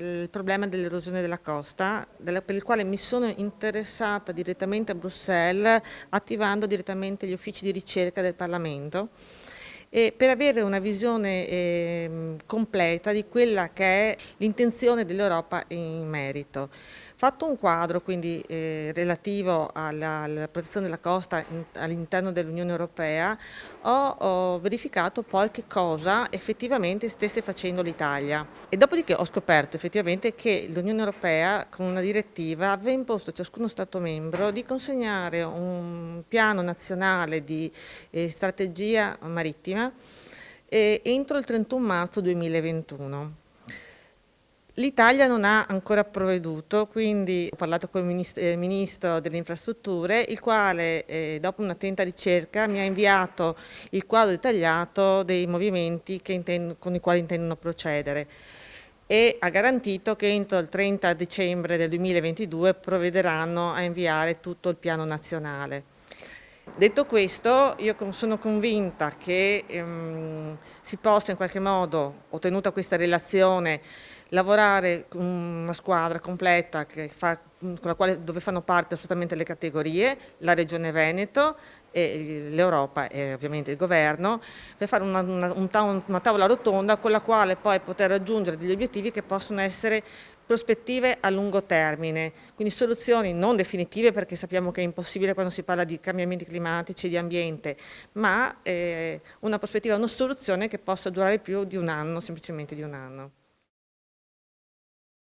Il problema dell'erosione della costa, per il quale mi sono interessata direttamente a Bruxelles, attivando direttamente gli uffici di ricerca del Parlamento, e per avere una visione completa di quella che è l'intenzione dell'Europa in merito. Fatto un quadro quindi relativo alla protezione della costa all'interno dell'Unione Europea, ho verificato poi che cosa effettivamente stesse facendo l'Italia, e dopodiché ho scoperto effettivamente che l'Unione Europea con una direttiva aveva imposto a ciascuno Stato membro di consegnare un piano nazionale di strategia marittima entro il 31 marzo 2021. L'Italia non ha ancora provveduto, quindi ho parlato con il Ministro delle Infrastrutture, il quale dopo un'attenta ricerca mi ha inviato il quadro dettagliato dei movimenti con i quali intendono procedere e ha garantito che entro il 30 dicembre del 2022 provvederanno a inviare tutto il piano nazionale. Detto questo, io sono convinta che si possa in qualche modo, ottenuta questa relazione, lavorare con una squadra completa con la quale, dove fanno parte assolutamente le categorie, la Regione Veneto, l'Europa e ovviamente il Governo, per fare una tavola rotonda con la quale poi poter raggiungere degli obiettivi che possono essere prospettive a lungo termine, quindi soluzioni non definitive, perché sappiamo che è impossibile quando si parla di cambiamenti climatici e di ambiente, ma una prospettiva, una soluzione che possa durare più di un anno, semplicemente di un anno.